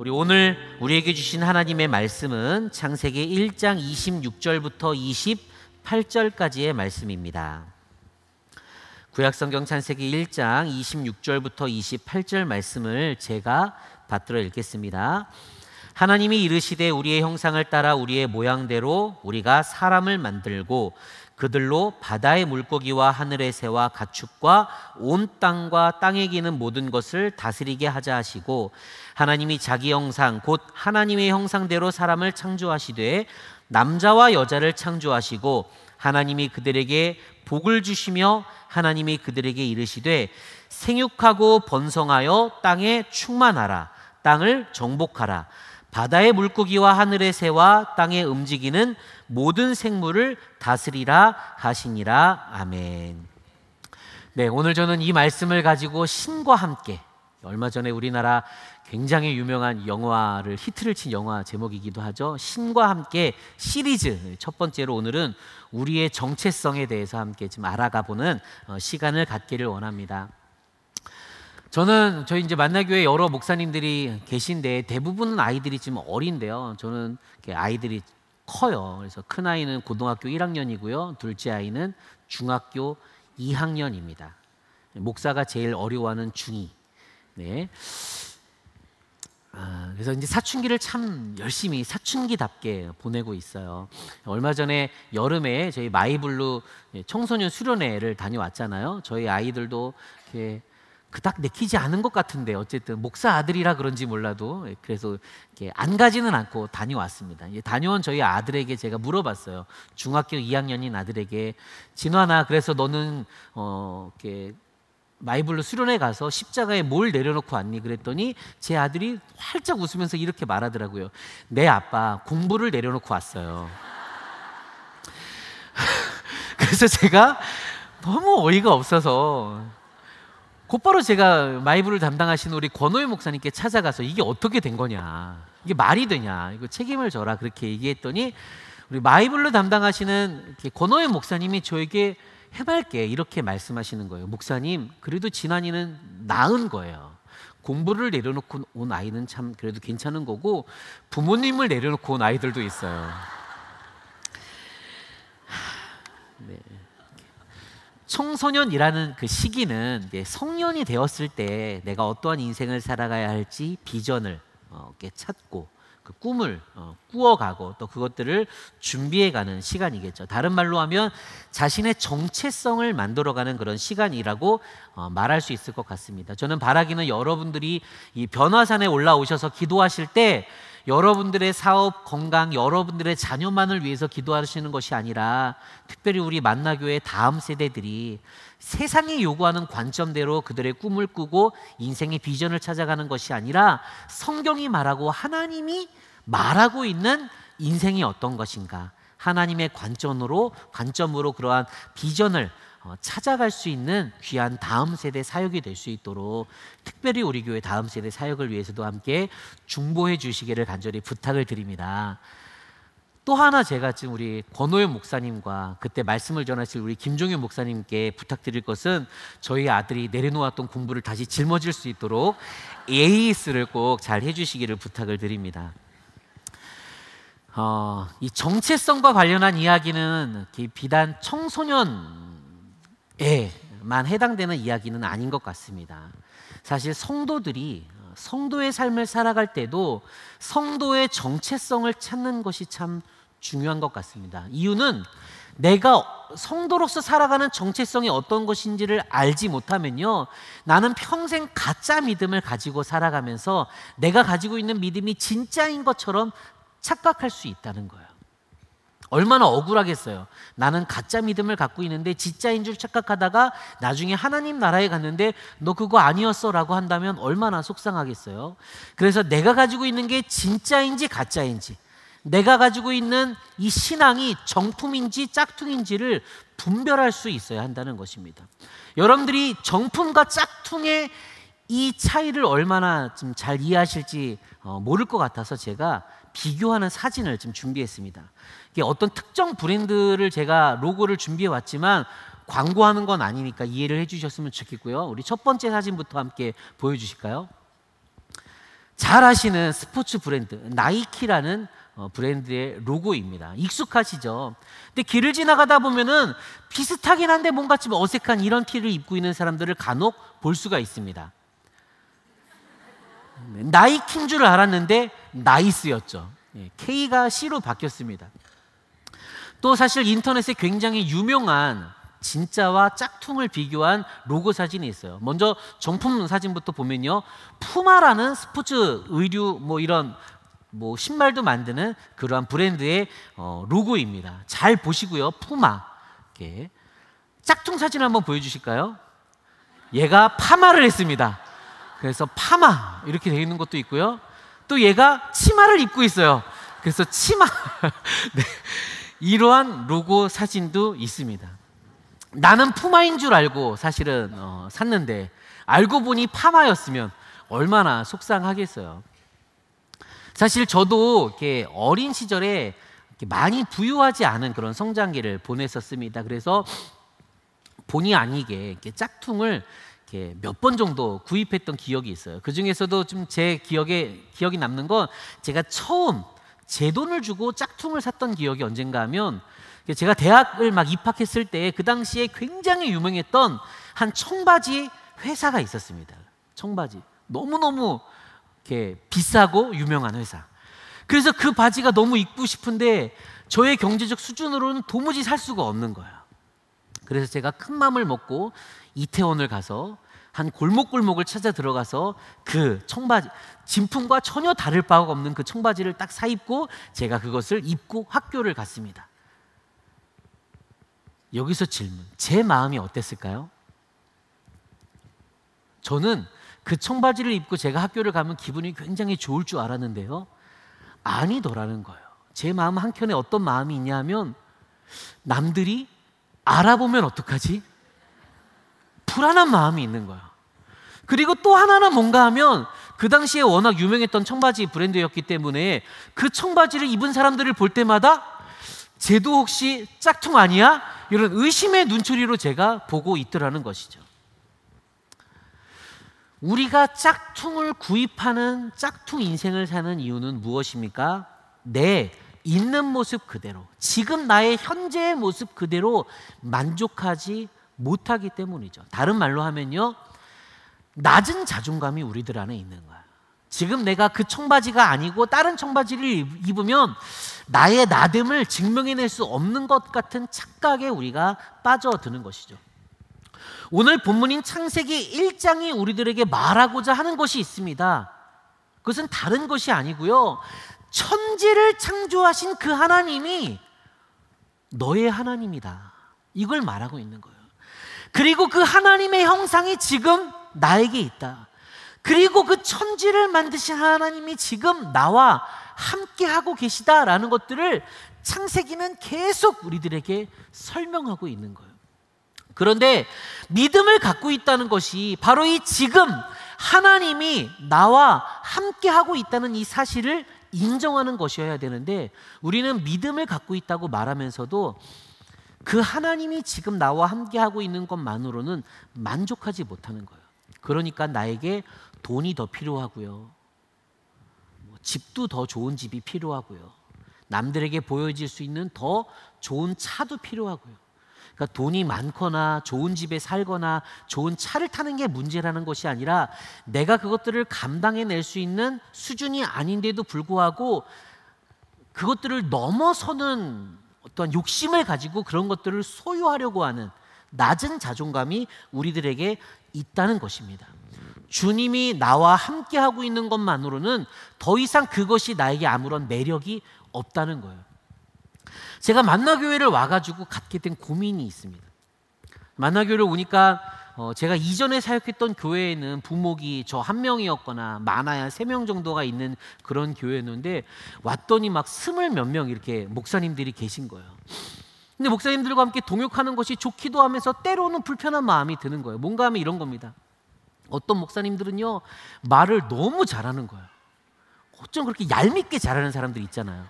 우리 오늘 우리에게 주신 하나님의 말씀은 창세기 1장 26절부터 28절까지의 말씀입니다. 구약성경 창세기 1장 26절부터 28절 말씀을 제가 받들어 읽겠습니다. 하나님이 이르시되 우리의 형상을 따라 우리의 모양대로 우리가 사람을 만들고 그들로 바다의 물고기와 하늘의 새와 가축과 온 땅과 땅에 기는 모든 것을 다스리게 하자 하시고, 하나님이 자기 형상 곧 하나님의 형상대로 사람을 창조하시되 남자와 여자를 창조하시고, 하나님이 그들에게 복을 주시며 하나님이 그들에게 이르시되 생육하고 번성하여 땅에 충만하라. 땅을 정복하라. 바다의 물고기와 하늘의 새와 땅에 움직이는 모든 생물을 다스리라 하시니라. 아멘. 네, 오늘 저는 이 말씀을 가지고 신과 함께, 얼마 전에 우리나라 굉장히 유명한 영화를 히트를 친 영화 제목이기도 하죠. 신과 함께 시리즈 첫 번째로 오늘은 우리의 정체성에 대해서 함께 좀 알아가 보는 시간을 갖기를 원합니다. 저는 저희 이제 만나교회 여러 목사님들이 계신데 대부분 아이들이 지금 어린데요. 저는 아이들이 커요. 그래서 큰 아이는 고등학교 1학년이고요. 둘째 아이는 중학교 2학년입니다. 목사가 제일 어려워하는 중2. 네. 그래서 이제 사춘기를 참 열심히 사춘기답게 보내고 있어요. 얼마 전에 여름에 저희 마이블루 청소년 수련회를 다녀왔잖아요. 저희 아이들도 이렇게 그닥 내키지 않은 것 같은데 어쨌든 목사 아들이라 그런지 몰라도 그래서 이렇게 안 가지는 않고 다녀왔습니다. 다녀온 저희 아들에게 제가 물어봤어요. 중학교 2학년인 아들에게, 진환아, 그래서 너는 이렇게 마이블루 수련회 가서 십자가에 뭘 내려놓고 왔니? 그랬더니 제 아들이 활짝 웃으면서 이렇게 말하더라고요. 네 아빠, 공부를 내려놓고 왔어요. 그래서 제가 너무 어이가 없어서 곧바로 제가 마이블을 담당하시는 우리 권호희 목사님께 찾아가서 이게 어떻게 된 거냐, 이게 말이 되냐, 이거 책임을 져라, 그렇게 얘기했더니 우리 마이블을 담당하시는 권호희 목사님이 저에게 해맑게 이렇게 말씀하시는 거예요. 목사님, 그래도 진환이는 나은 거예요. 공부를 내려놓고 온 아이는 참 그래도 괜찮은 거고 부모님을 내려놓고 온 아이들도 있어요. 네. 청소년이라는 그 시기는 성년이 되었을 때 내가 어떠한 인생을 살아가야 할지 비전을 찾고 그 꿈을 꾸어가고 또 그것들을 준비해가는 시간이겠죠. 다른 말로 하면 자신의 정체성을 만들어가는 그런 시간이라고 말할 수 있을 것 같습니다. 저는 바라기는 여러분들이 이 변화산에 올라오셔서 기도하실 때 여러분들의 사업, 건강, 여러분들의 자녀만을 위해서 기도하시는 것이 아니라 특별히 우리 만나교회 다음 세대들이 세상이 요구하는 관점대로 그들의 꿈을 꾸고 인생의 비전을 찾아가는 것이 아니라 성경이 말하고 하나님이 말하고 있는 인생이 어떤 것인가, 하나님의 관점으로 그러한 비전을 찾아갈 수 있는 귀한 다음 세대 사역이 될 수 있도록 특별히 우리 교회 다음 세대 사역을 위해서도 함께 중보해 주시기를 간절히 부탁을 드립니다. 또 하나 제가 지금 우리 권호연 목사님과 그때 말씀을 전하실 우리 김종현 목사님께 부탁드릴 것은 저희 아들이 내려놓았던 공부를 다시 짊어질 수 있도록 AS를 꼭 잘 해주시기를 부탁을 드립니다. 이 정체성과 관련한 이야기는 비단 청소년에만 해당되는 이야기는 아닌 것 같습니다. 사실 성도들이 성도의 삶을 살아갈 때도 성도의 정체성을 찾는 것이 참 중요한 것 같습니다. 이유는 내가 성도로서 살아가는 정체성이 어떤 것인지를 알지 못하면요, 나는 평생 가짜 믿음을 가지고 살아가면서 내가 가지고 있는 믿음이 진짜인 것처럼 착각할 수 있다는 거예요. 얼마나 억울하겠어요. 나는 가짜 믿음을 갖고 있는데 진짜인 줄 착각하다가 나중에 하나님 나라에 갔는데 너 그거 아니었어 라고 한다면 얼마나 속상하겠어요. 그래서 내가 가지고 있는 게 진짜인지 가짜인지, 내가 가지고 있는 이 신앙이 정품인지 짝퉁인지를 분별할 수 있어야 한다는 것입니다. 여러분들이 정품과 짝퉁의 이 차이를 얼마나 좀 잘 이해하실지 모를 것 같아서 제가 비교하는 사진을 좀 준비했습니다. 이게 어떤 특정 브랜드를 제가 로고를 준비해 왔지만 광고하는 건 아니니까 이해를 해주셨으면 좋겠고요. 우리 첫 번째 사진부터 함께 보여주실까요? 잘 아시는 스포츠 브랜드 나이키라는 브랜드의 로고입니다. 익숙하시죠? 근데 길을 지나가다 보면은 비슷하긴 한데 뭔가 좀 어색한 이런 티를 입고 있는 사람들을 간혹 볼 수가 있습니다. 나이키인 줄 알았는데 나이스였죠. K가 C로 바뀌었습니다. 또 사실 인터넷에 굉장히 유명한 진짜와 짝퉁을 비교한 로고 사진이 있어요. 먼저 정품 사진부터 보면요, 푸마라는 스포츠 의류 이런 신발도 만드는 그러한 브랜드의 로고입니다. 잘 보시고요. 푸마. 이렇게. 짝퉁 사진 한번 보여주실까요? 얘가 파마를 했습니다. 그래서 파마 이렇게 되어 있는 것도 있고요. 또 얘가 치마를 입고 있어요. 그래서 치마. 네. 이러한 로고 사진도 있습니다. 나는 푸마인 줄 알고 사실은 샀는데 알고 보니 파마였으면 얼마나 속상하겠어요. 사실 저도 이렇게 어린 시절에 이렇게 많이 부유하지 않은 그런 성장기를 보냈었습니다. 그래서 본의 아니게 이렇게 짝퉁을 이렇게 몇 번 정도 구입했던 기억이 있어요. 그 중에서도 좀 제 기억이 남는 건 제가 처음 제 돈을 주고 짝퉁을 샀던 기억이 언젠가 하면, 제가 대학을 막 입학했을 때 그 당시에 굉장히 유명했던 한 청바지 회사가 있었습니다. 청바지. 너무너무 이렇게 비싸고 유명한 회사. 그래서 그 바지가 너무 입고 싶은데 저의 경제적 수준으로는 도무지 살 수가 없는 거예요. 그래서 제가 큰 맘을 먹고 이태원을 가서 한 골목골목을 찾아 들어가서 그 청바지, 진품과 전혀 다를 바가 없는 그 청바지를 딱 사입고 제가 그것을 입고 학교를 갔습니다. 여기서 질문, 제 마음이 어땠을까요? 저는 그 청바지를 입고 제가 학교를 가면 기분이 굉장히 좋을 줄 알았는데요, 아니더라는 거예요. 제 마음 한켠에 어떤 마음이 있냐 하면, 남들이 알아보면 어떡하지? 불안한 마음이 있는 거예요. 그리고 또 하나는 뭔가 하면, 그 당시에 워낙 유명했던 청바지 브랜드였기 때문에 그 청바지를 입은 사람들을 볼 때마다 쟤도 혹시 짝퉁 아니야? 이런 의심의 눈초리로 제가 보고 있더라는 것이죠. 우리가 짝퉁을 구입하는 짝퉁 인생을 사는 이유는 무엇입니까? 내 있는 모습 그대로, 지금 나의 현재의 모습 그대로 만족하지 못하기 때문이죠. 다른 말로 하면요, 낮은 자존감이 우리들 안에 있는 거야. 지금 내가 그 청바지가 아니고 다른 청바지를 입으면 나의 나됨을 증명해낼 수 없는 것 같은 착각에 우리가 빠져드는 것이죠. 오늘 본문인 창세기 1장이 우리들에게 말하고자 하는 것이 있습니다. 그것은 다른 것이 아니고요, 천지를 창조하신 그 하나님이 너의 하나님이다, 이걸 말하고 있는 거예요. 그리고 그 하나님의 형상이 지금 나에게 있다. 그리고 그 천지를 만드신 하나님이 지금 나와 함께하고 계시다라는 것들을 창세기는 계속 우리들에게 설명하고 있는 거예요. 그런데 믿음을 갖고 있다는 것이 바로 이 지금 하나님이 나와 함께하고 있다는 이 사실을 인정하는 것이어야 되는데, 우리는 믿음을 갖고 있다고 말하면서도 그 하나님이 지금 나와 함께하고 있는 것만으로는 만족하지 못하는 거예요. 그러니까 나에게 돈이 더 필요하고요, 집도 더 좋은 집이 필요하고요, 남들에게 보여질 수 있는 더 좋은 차도 필요하고요. 그러니까 돈이 많거나 좋은 집에 살거나 좋은 차를 타는 게 문제라는 것이 아니라, 내가 그것들을 감당해낼 수 있는 수준이 아닌데도 불구하고 그것들을 넘어서는 어떤 욕심을 가지고 그런 것들을 소유하려고 하는 낮은 자존감이 우리들에게 있다는 것입니다. 주님이 나와 함께하고 있는 것만으로는 더 이상 그것이 나에게 아무런 매력이 없다는 거예요. 제가 만나교회를 와가지고 갖게 된 고민이 있습니다. 만나교회를 오니까 제가 이전에 사역했던 교회에는 부목이 저 한 명이었거나 많아야 3명 정도가 있는 그런 교회였는데, 왔더니 막 20 몇 명 이렇게 목사님들이 계신 거예요. 근데 목사님들과 함께 동역하는 것이 좋기도 하면서 때로는 불편한 마음이 드는 거예요. 뭔가 하면 이런 겁니다. 어떤 목사님들은요, 말을 너무 잘하는 거예요. 어쩜 그렇게 얄밉게 잘하는 사람들 있잖아요.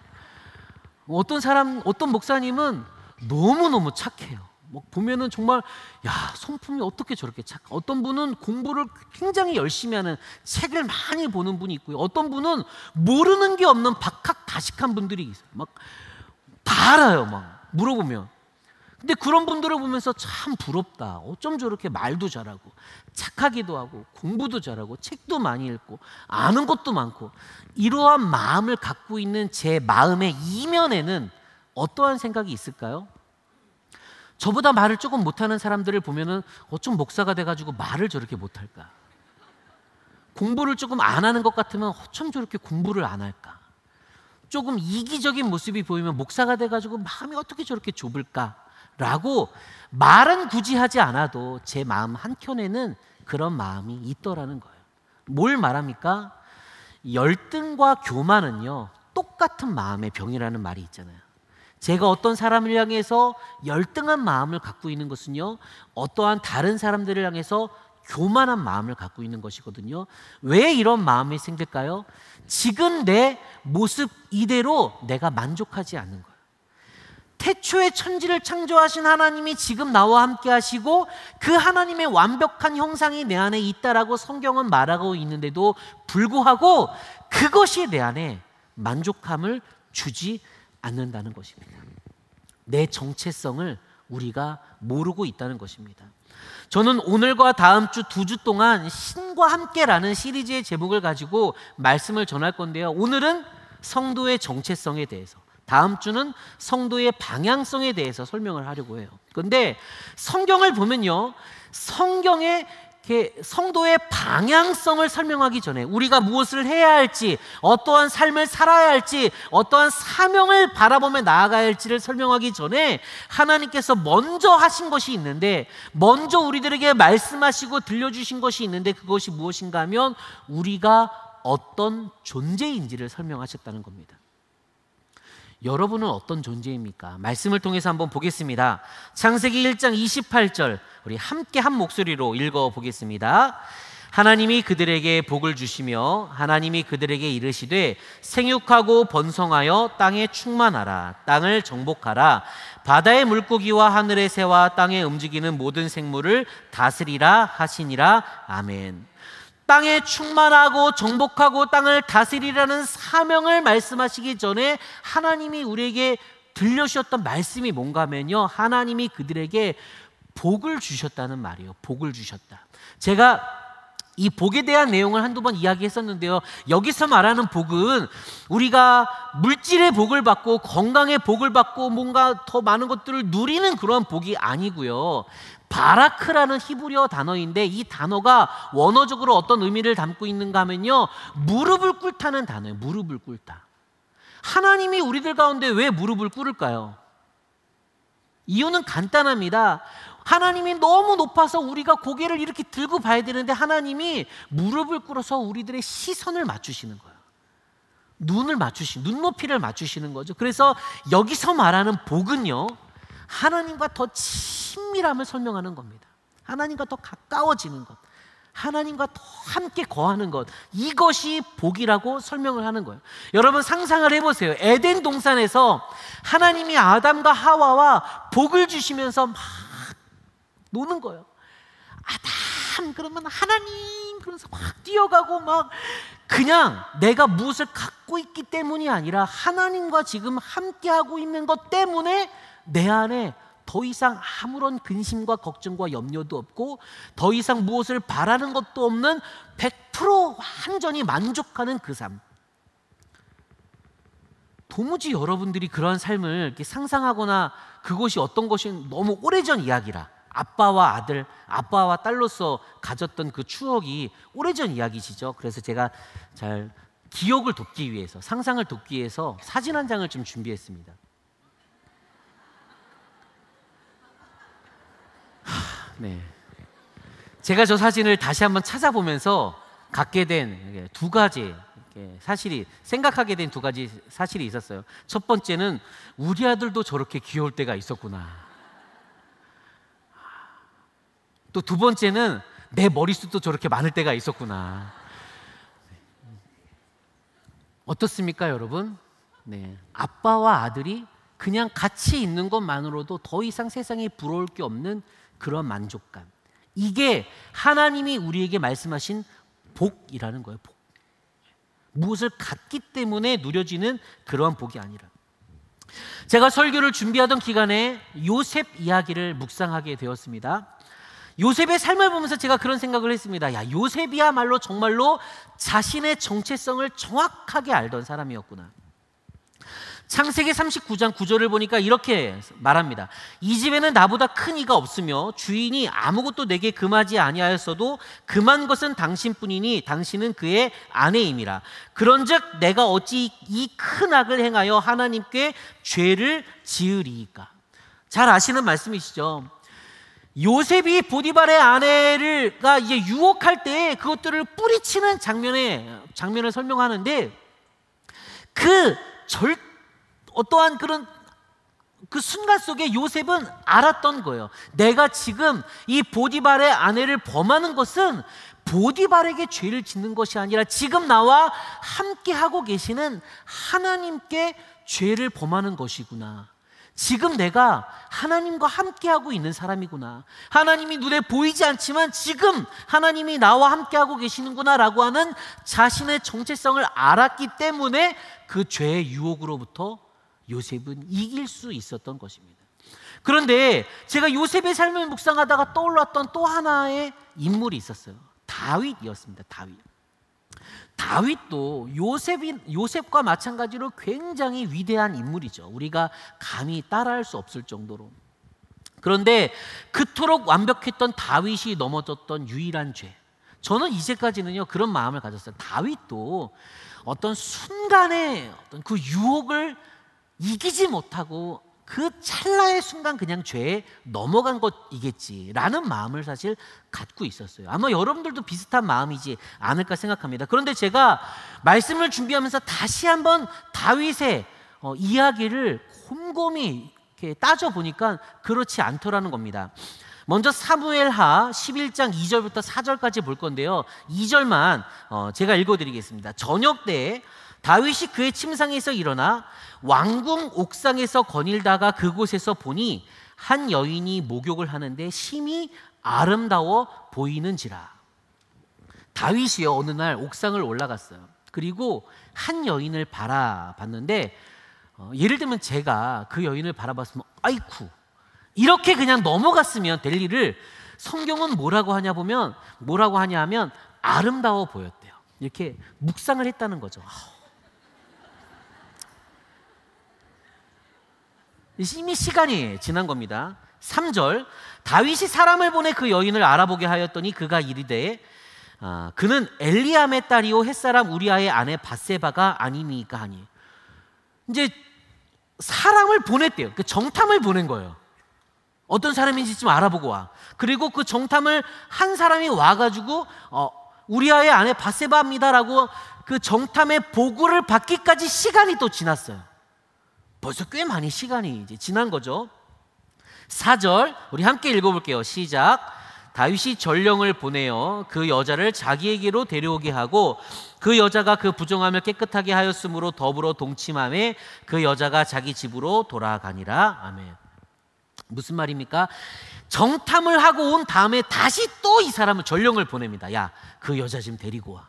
어떤 목사님은 너무너무 착해요. 뭐 보면은 정말 야, 성품이 어떻게 저렇게 어떤 분은 공부를 굉장히 열심히 하는, 책을 많이 보는 분이 있고요. 어떤 분은 모르는 게 없는 박학다식한 분들이 있어요. 막 다 알아요. 막 물어보면. 근데 그런 분들을 보면서 참 부럽다. 어쩜 저렇게 말도 잘하고 착하기도 하고 공부도 잘하고 책도 많이 읽고 아는 것도 많고. 이러한 마음을 갖고 있는 제 마음의 이면에는 어떠한 생각이 있을까요? 저보다 말을 조금 못하는 사람들을 보면은 어쩜 목사가 돼가지고 말을 저렇게 못할까? 공부를 조금 안 하는 것 같으면 어쩜 저렇게 공부를 안 할까? 조금 이기적인 모습이 보이면 목사가 돼가지고 마음이 어떻게 저렇게 좁을까? 라고 말은 굳이 하지 않아도 제 마음 한켠에는 그런 마음이 있더라는 거예요. 뭘 말합니까? 열등과 교만은요, 똑같은 마음의 병이라는 말이 있잖아요. 제가 어떤 사람을 향해서 열등한 마음을 갖고 있는 것은요, 어떠한 다른 사람들을 향해서 교만한 마음을 갖고 있는 것이거든요. 왜 이런 마음이 생길까요? 지금 내 모습 이대로 내가 만족하지 않는 거예요. 태초에 천지를 창조하신 하나님이 지금 나와 함께 하시고 그 하나님의 완벽한 형상이 내 안에 있다라고 성경은 말하고 있는데도 불구하고 그것이 내 안에 만족함을 주지 않는다는 것입니다. 내 정체성을 우리가 모르고 있다는 것입니다. 저는 오늘과 다음 주 2주 동안 신과 함께라는 시리즈의 제목을 가지고 말씀을 전할 건데요. 오늘은 성도의 정체성에 대해서, 다음 주는 성도의 방향성에 대해서 설명을 하려고 해요. 그런데 성경을 보면요, 성경에 성도의 방향성을 설명하기 전에 우리가 무엇을 해야 할지, 어떠한 삶을 살아야 할지, 어떠한 사명을 바라보며 나아가야 할지를 설명하기 전에 하나님께서 먼저 하신 것이 있는데, 먼저 우리들에게 말씀하시고 들려주신 것이 있는데, 그것이 무엇인가 하면 우리가 어떤 존재인지를 설명하셨다는 겁니다. 여러분은 어떤 존재입니까? 말씀을 통해서 한번 보겠습니다. 창세기 1장 28절 우리 함께 한 목소리로 읽어보겠습니다. 하나님이 그들에게 복을 주시며 하나님이 그들에게 이르시되 생육하고 번성하여 땅에 충만하라. 땅을 정복하라. 바다의 물고기와 하늘의 새와 땅에 움직이는 모든 생물을 다스리라 하시니라. 아멘. 땅에 충만하고 정복하고 땅을 다스리라는 사명을 말씀하시기 전에 하나님이 우리에게 들려주셨던 말씀이 뭔가 하면요, 하나님이 그들에게 복을 주셨다는 말이에요. 복을 주셨다. 제가 이 복에 대한 내용을 한두 번 이야기했었는데요, 여기서 말하는 복은 우리가 물질의 복을 받고 건강의 복을 받고 뭔가 더 많은 것들을 누리는 그런 복이 아니고요, 바라크라는 히브리어 단어인데 이 단어가 원어적으로 어떤 의미를 담고 있는가 하면요, 무릎을 꿇다는 단어예요. 무릎을 꿇다. 하나님이 우리들 가운데 왜 무릎을 꿇을까요? 이유는 간단합니다. 하나님이 너무 높아서 우리가 고개를 이렇게 들고 봐야 되는데 하나님이 무릎을 꿇어서 우리들의 시선을 맞추시는 거예요. 눈높이를 맞추시는 거죠. 그래서 여기서 말하는 복은요, 하나님과 더 친밀함을 설명하는 겁니다. 하나님과 더 가까워지는 것, 하나님과 더 함께 거하는 것, 이것이 복이라고 설명을 하는 거예요. 여러분 상상을 해보세요. 에덴 동산에서 하나님이 아담과 하와와 복을 주시면서 막 노는 거예요. 아담 그러면 하나님 그러면서 막 뛰어가고 막, 그냥 내가 무엇을 갖고 있기 때문이 아니라 하나님과 지금 함께하고 있는 것 때문에 내 안에 더 이상 아무런 근심과 걱정과 염려도 없고 더 이상 무엇을 바라는 것도 없는 100% 완전히 만족하는 그 삶. 도무지 여러분들이 그런 삶을 이렇게 상상하거나 그것이 어떤 것이 너무 오래전 이야기라, 아빠와 아들, 아빠와 딸로서 가졌던 그 추억이 오래전 이야기시죠. 그래서 제가 잘 기억을 돕기 위해서, 상상을 돕기 위해서 사진 한 장을 좀 준비했습니다. 네, 제가 저 사진을 다시 한번 찾아보면서 갖게 된 두 가지 사실이, 생각하게 된 두 가지 사실이 있었어요. 첫 번째는 우리 아들도 저렇게 귀여울 때가 있었구나. 또 두 번째는 내 머릿수도 저렇게 많을 때가 있었구나. 어떻습니까, 여러분? 네, 아빠와 아들이 그냥 같이 있는 것만으로도 더 이상 세상에 부러울 게 없는 그런 만족감. 이게 하나님이 우리에게 말씀하신 복이라는 거예요. 복. 무엇을 갖기 때문에 누려지는 그러한 복이 아니라. 제가 설교를 준비하던 기간에 요셉 이야기를 묵상하게 되었습니다. 요셉의 삶을 보면서 제가 그런 생각을 했습니다. 야, 요셉이야말로 정말로 자신의 정체성을 정확하게 알던 사람이었구나. 창세기 39장 9절을 보니까 이렇게 말합니다. 이 집에는 나보다 큰 이가 없으며 주인이 아무것도 내게 금하지 아니하였어도 금한 것은 당신뿐이니 당신은 그의 아내임이라. 그런즉 내가 어찌 이 큰 악을 행하여 하나님께 죄를 지으리이까. 잘 아시는 말씀이시죠. 요셉이 보디발의 아내가 이제 유혹할 때 그것들을 뿌리치는 장면을 설명하는데 어떠한 그 순간 속에 요셉은 알았던 거예요. 내가 지금 이 보디발의 아내를 범하는 것은 보디발에게 죄를 짓는 것이 아니라 지금 나와 함께 하고 계시는 하나님께 죄를 범하는 것이구나. 지금 내가 하나님과 함께하고 있는 사람이구나. 하나님이 눈에 보이지 않지만 지금 하나님이 나와 함께하고 계시는구나라고 하는 자신의 정체성을 알았기 때문에 그 죄의 유혹으로부터 요셉은 이길 수 있었던 것입니다. 그런데 제가 요셉의 삶을 묵상하다가 떠올랐던 또 하나의 인물이 있었어요. 다윗이었습니다. 다윗도 요셉과 마찬가지로 굉장히 위대한 인물이죠. 우리가 감히 따라할 수 없을 정도로. 그런데 그토록 완벽했던 다윗이 넘어졌던 유일한 죄. 저는 이제까지는요 그런 마음을 가졌어요. 다윗도 어떤 순간의 어떤 그 유혹을 이기지 못하고 그 찰나의 순간 그냥 죄에 넘어간 것이겠지라는 마음을 사실 갖고 있었어요. 아마 여러분들도 비슷한 마음이지 않을까 생각합니다. 그런데 제가 말씀을 준비하면서 다시 한번 다윗의 이야기를 곰곰이 이렇게 따져보니까 그렇지 않더라는 겁니다. 먼저 사무엘하 11장 2절부터 4절까지 볼 건데요. 2절만 제가 읽어드리겠습니다. 저녁 때에 다윗이 그의 침상에서 일어나 왕궁 옥상에서 거닐다가 그곳에서 보니 한 여인이 목욕을 하는데 심히 아름다워 보이는지라. 다윗이요 어느 날 옥상을 올라갔어요. 그리고 한 여인을 바라봤는데 예를 들면 제가 그 여인을 바라봤으면 아이쿠 이렇게 그냥 넘어갔으면 될 일을 성경은 뭐라고 하냐 하면 아름다워 보였대요. 이렇게 묵상을 했다는 거죠. 이미 시간이 지난 겁니다. 3절 다윗이 사람을 보내 그 여인을 알아보게 하였더니 그가 이르되 그는 엘리암의 딸이요 햇사람 우리아의 아내 밧세바가 아니니까 하니. 이제 사람을 보냈대요. 그 정탐을 보낸 거예요. 어떤 사람인지 좀 알아보고 와. 그리고 그 정탐을 한 사람이 와가지고 우리아의 아내 밧세바입니다라고 그 정탐의 보고를 받기까지 시간이 또 지났어요. 벌써 꽤 많이 시간이 이제 지난 거죠. 4절 우리 함께 읽어볼게요. 시작. 다윗이 전령을 보내어 그 여자를 자기에게로 데려오게 하고 그 여자가 그 부정함을 깨끗하게 하였으므로 더불어 동침함에 그 여자가 자기 집으로 돌아가니라. 아멘. 무슨 말입니까? 정탐을 하고 온 다음에 다시 또 이 사람을 전령을 보냅니다. 야, 그 여자 좀 데리고 와.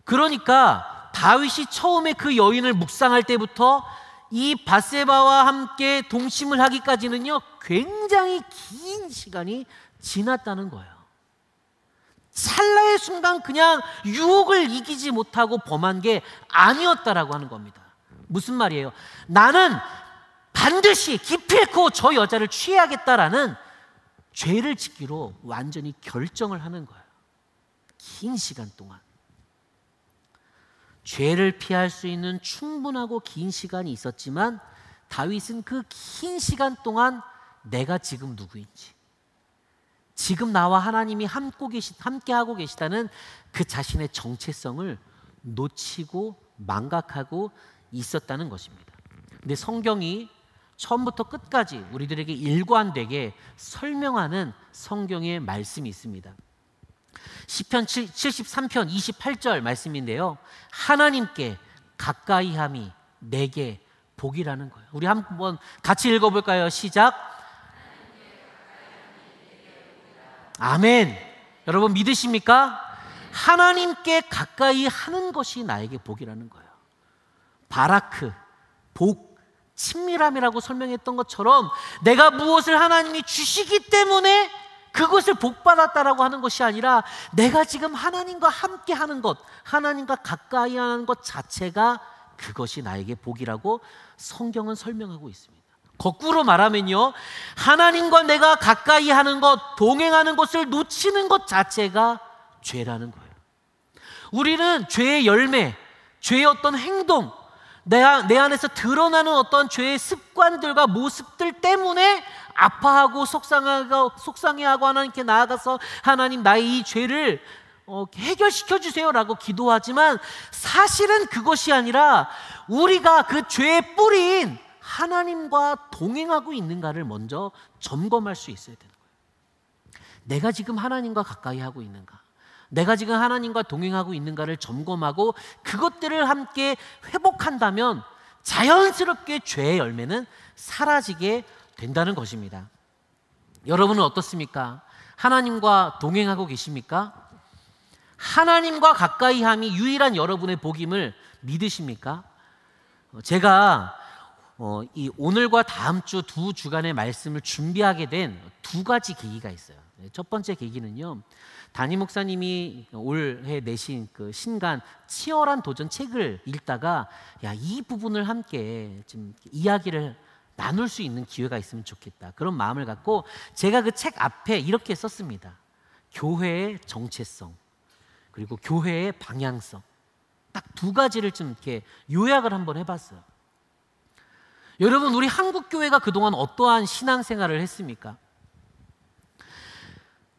그러니까 다윗이 처음에 그 여인을 묵상할 때부터 이 밧세바와 함께 동침을 하기까지는요 굉장히 긴 시간이 지났다는 거예요. 찰나의 순간 그냥 유혹을 이기지 못하고 범한 게 아니었다라고 하는 겁니다. 무슨 말이에요? 나는 반드시 기필코 저 여자를 취해야겠다라는 죄를 짓기로 완전히 결정을 하는 거예요. 긴 시간 동안. 죄를 피할 수 있는 충분하고 긴 시간이 있었지만 다윗은 그 긴 시간 동안 내가 지금 누구인지, 지금 나와 하나님이 함께하고 계시다는 그 자신의 정체성을 놓치고 망각하고 있었다는 것입니다. 근데 성경이 처음부터 끝까지 우리들에게 일관되게 설명하는 성경의 말씀이 있습니다. 시편 73편 28절 말씀인데요. 하나님께 가까이함이 내게 복이라는 거예요. 우리 한번 같이 읽어볼까요? 시작. 아멘. 여러분 믿으십니까? 하나님께 가까이 하는 것이 나에게 복이라는 거예요. 바라크, 복, 친밀함이라고 설명했던 것처럼 내가 무엇을 하나님이 주시기 때문에 그것을 복받았다라고 하는 것이 아니라 내가 지금 하나님과 함께 하는 것, 하나님과 가까이 하는 것 자체가 그것이 나에게 복이라고 성경은 설명하고 있습니다. 거꾸로 말하면요, 하나님과 내가 가까이 하는 것, 동행하는 것을 놓치는 것 자체가 죄라는 거예요. 우리는 죄의 열매, 죄의 어떤 행동, 내 안에서 드러나는 어떤 죄의 습관들과 모습들 때문에 아파하고 속상해하고 하나님께 나아가서 하나님 나의 이 죄를 해결시켜 주세요라고 기도하지만 사실은 그것이 아니라 우리가 그 죄의 뿌리인 하나님과 동행하고 있는가를 먼저 점검할 수 있어야 되는 거예요. 내가 지금 하나님과 가까이 하고 있는가, 내가 지금 하나님과 동행하고 있는가를 점검하고 그것들을 함께 회복한다면 자연스럽게 죄의 열매는 사라지게 된다는 것입니다. 여러분은 어떻습니까? 하나님과 동행하고 계십니까? 하나님과 가까이함이 유일한 여러분의 복임을 믿으십니까? 제가 이 오늘과 다음 주 두 주간의 말씀을 준비하게 된 두 가지 계기가 있어요. 첫 번째 계기는요, 담임 목사님이 올해 내신 그 신간 치열한 도전 책을 읽다가 이 부분을 함께 좀 이야기를 나눌 수 있는 기회가 있으면 좋겠다, 그런 마음을 갖고 제가 그 책 앞에 이렇게 썼습니다. 교회의 정체성 그리고 교회의 방향성, 딱 두 가지를 좀 이렇게 요약을 한번 해봤어요. 여러분, 우리 한국 교회가 그동안 어떠한 신앙생활을 했습니까?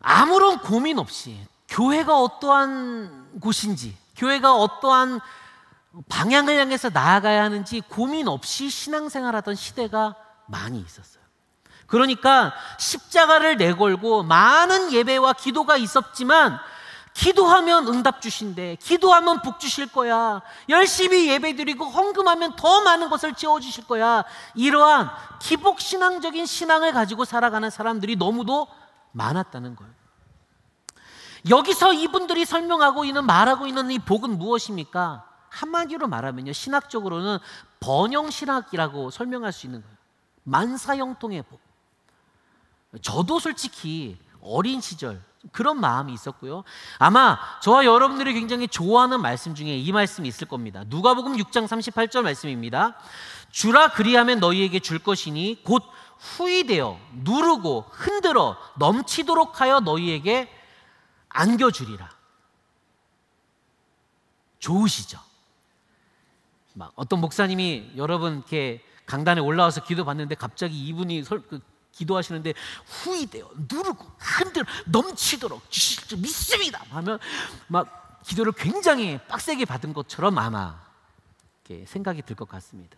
아무런 고민 없이 교회가 어떠한 곳인지, 교회가 어떠한 방향을 향해서 나아가야 하는지 고민 없이 신앙생활하던 시대가 많이 있었어요. 그러니까 십자가를 내걸고 많은 예배와 기도가 있었지만 기도하면 응답 주신대, 기도하면 복 주실 거야, 열심히 예배드리고 헌금하면 더 많은 것을 채워주실 거야, 이러한 기복신앙적인 신앙을 가지고 살아가는 사람들이 너무도 많았다는 거예요. 여기서 이분들이 설명하고 있는, 말하고 있는 이 복은 무엇입니까? 한마디로 말하면요, 신학적으로는 번영신학이라고 설명할 수 있는 거예요. 만사형통의 복. 저도 솔직히 어린 시절 그런 마음이 있었고요. 아마 저와 여러분들이 굉장히 좋아하는 말씀 중에 이 말씀이 있을 겁니다. 누가복음 6장 38절 말씀입니다. 주라 그리하면 너희에게 줄 것이니 곧 후이되어 누르고 흔들어 넘치도록 하여 너희에게 안겨주리라. 좋으시죠? 막 어떤 목사님이 여러분 이렇게 강단에 올라와서 기도 받는데 갑자기 이분이 기도하시는데 후이되어 누르고 흔들어 넘치도록 주실 줄 믿습니다 하면 막 기도를 굉장히 빡세게 받은 것처럼 아마 이렇게 생각이 들 것 같습니다.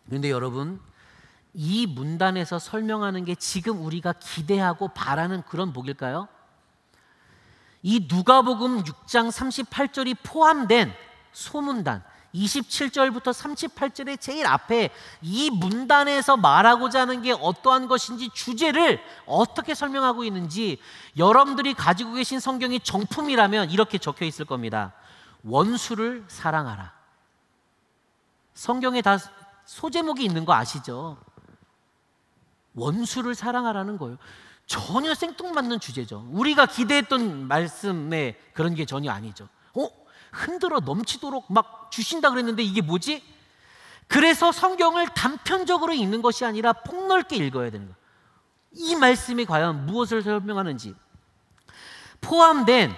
그런데 여러분, 이 문단에서 설명하는 게 지금 우리가 기대하고 바라는 그런 복일까요? 이 누가복음 6장 38절이 포함된 소문단 27절부터 38절의 제일 앞에 이 문단에서 말하고자 하는 게 어떠한 것인지, 주제를 어떻게 설명하고 있는지 여러분들이 가지고 계신 성경이 정품이라면 이렇게 적혀 있을 겁니다. 원수를 사랑하라. 성경에 다 소제목이 있는 거 아시죠? 원수를 사랑하라는 거예요. 전혀 생뚱맞는 주제죠. 우리가 기대했던 말씀에 그런 게 전혀 아니죠. 흔들어 넘치도록 막 주신다 그랬는데 이게 뭐지? 그래서 성경을 단편적으로 읽는 것이 아니라 폭넓게 읽어야 되는 거예요. 이 말씀이 과연 무엇을 설명하는지 포함된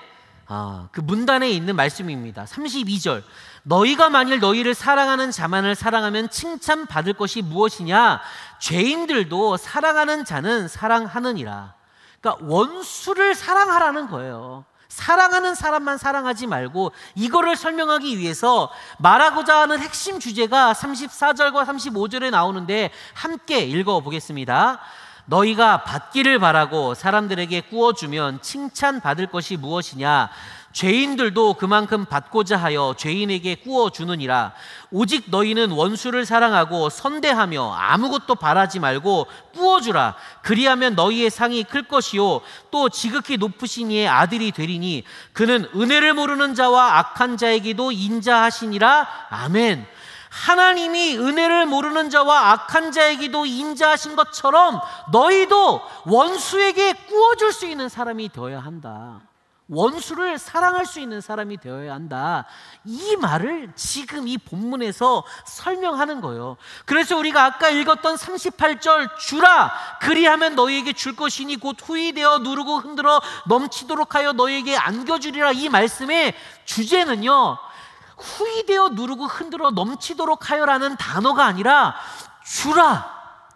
그 문단에 있는 말씀입니다. 32절, 너희가 만일 너희를 사랑하는 자만을 사랑하면 칭찬받을 것이 무엇이냐? 죄인들도 사랑하는 자는 사랑하느니라. 그러니까 원수를 사랑하라는 거예요. 사랑하는 사람만 사랑하지 말고, 이거를 설명하기 위해서 말하고자 하는 핵심 주제가 34절과 35절에 나오는데 함께 읽어보겠습니다. 너희가 받기를 바라고 사람들에게 구워주면 칭찬받을 것이 무엇이냐? 죄인들도 그만큼 받고자 하여 죄인에게 꾸어 주느니라. 오직 너희는 원수를 사랑하고 선대하며 아무것도 바라지 말고 꾸어 주라. 그리하면 너희의 상이 클 것이요 또 지극히 높으신 이의 아들이 되리니 그는 은혜를 모르는 자와 악한 자에게도 인자하시니라. 아멘. 하나님이 은혜를 모르는 자와 악한 자에게도 인자하신 것처럼 너희도 원수에게 꾸어줄 수 있는 사람이 되어야 한다. 원수를 사랑할 수 있는 사람이 되어야 한다. 이 말을 지금 이 본문에서 설명하는 거예요. 그래서 우리가 아까 읽었던 38절 주라 그리하면 너희에게 줄 것이니 곧 후이되어 누르고 흔들어 넘치도록 하여 너희에게 안겨주리라. 이 말씀의 주제는요, 후이되어 누르고 흔들어 넘치도록 하여라는 단어가 아니라 주라.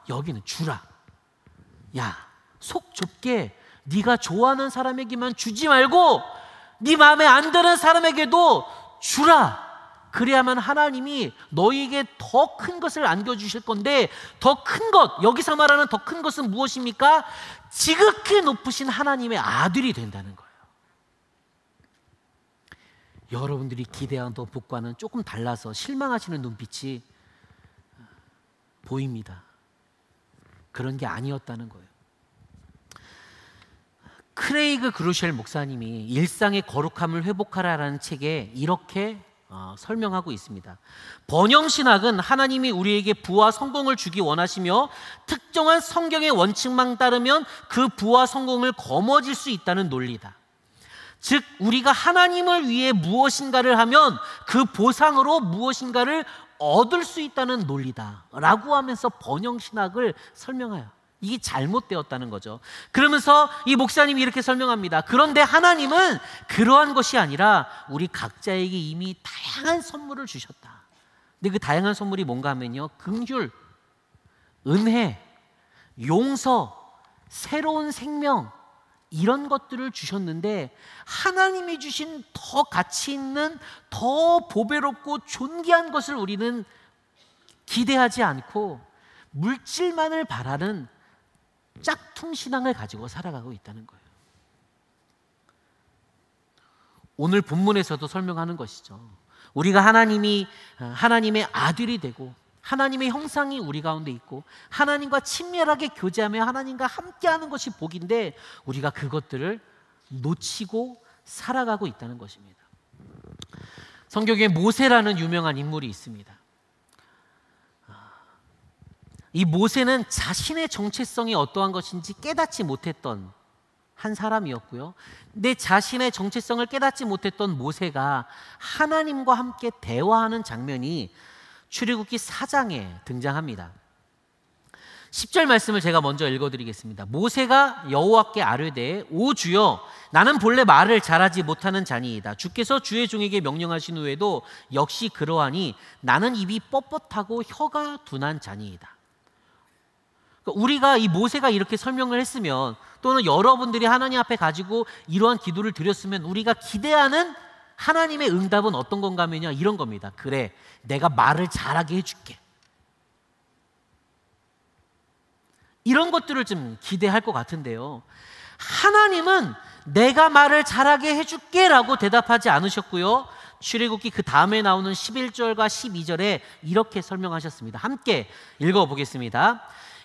여기는 주라. 야, 속 좁게 네가 좋아하는 사람에게만 주지 말고 네 마음에 안 드는 사람에게도 주라. 그래야만 하나님이 너희에게 더 큰 것을 안겨주실 건데, 더 큰 것, 여기서 말하는 더 큰 것은 무엇입니까? 지극히 높으신 하나님의 아들이 된다는 거예요. 여러분들이 기대한 복과는 조금 달라서 실망하시는 눈빛이 보입니다. 그런 게 아니었다는 거예요. 크레이그 그루쉘 목사님이 일상의 거룩함을 회복하라라는 책에 이렇게 설명하고 있습니다. 번영신학은 하나님이 우리에게 부와 성공을 주기 원하시며 특정한 성경의 원칙만 따르면 그 부와 성공을 거머쥘 수 있다는 논리다. 즉 우리가 하나님을 위해 무엇인가를 하면 그 보상으로 무엇인가를 얻을 수 있다는 논리다 라고 하면서 번영신학을 설명해요. 이게 잘못되었다는 거죠. 그러면서 이 목사님이 이렇게 설명합니다. 그런데 하나님은 그러한 것이 아니라 우리 각자에게 이미 다양한 선물을 주셨다. 근데 그 다양한 선물이 뭔가 하면요, 긍휼, 은혜, 용서, 새로운 생명, 이런 것들을 주셨는데 하나님이 주신 더 가치 있는, 더 보배롭고 존귀한 것을 우리는 기대하지 않고 물질만을 바라는 짝퉁 신앙을 가지고 살아가고 있다는 거예요. 오늘 본문에서도 설명하는 것이죠. 우리가 하나님의 아들이 되고 하나님의 형상이 우리 가운데 있고 하나님과 친밀하게 교제하며 하나님과 함께하는 것이 복인데 우리가 그것들을 놓치고 살아가고 있다는 것입니다. 성경에 모세라는 유명한 인물이 있습니다. 이 모세는 자신의 정체성이 어떠한 것인지 깨닫지 못했던 한 사람이었고요. 내 자신의 정체성을 깨닫지 못했던 모세가 하나님과 함께 대화하는 장면이 출애굽기 4장에 등장합니다. 10절 말씀을 제가 먼저 읽어드리겠습니다. 모세가 여호와께 아뢰되 오 주여 나는 본래 말을 잘하지 못하는 자니이다. 주께서 주의 종에게 명령하신 후에도 역시 그러하니 나는 입이 뻣뻣하고 혀가 둔한 자니이다. 우리가 이 모세가 이렇게 설명을 했으면 또는 여러분들이 하나님 앞에 가지고 이러한 기도를 드렸으면 우리가 기대하는 하나님의 응답은 어떤 건가 하면요, 이런 겁니다. 그래, 내가 말을 잘하게 해줄게. 이런 것들을 좀 기대할 것 같은데요, 하나님은 내가 말을 잘하게 해줄게 라고 대답하지 않으셨고요. 출애굽기 그 다음에 나오는 11절과 12절에 이렇게 설명하셨습니다. 함께 읽어보겠습니다.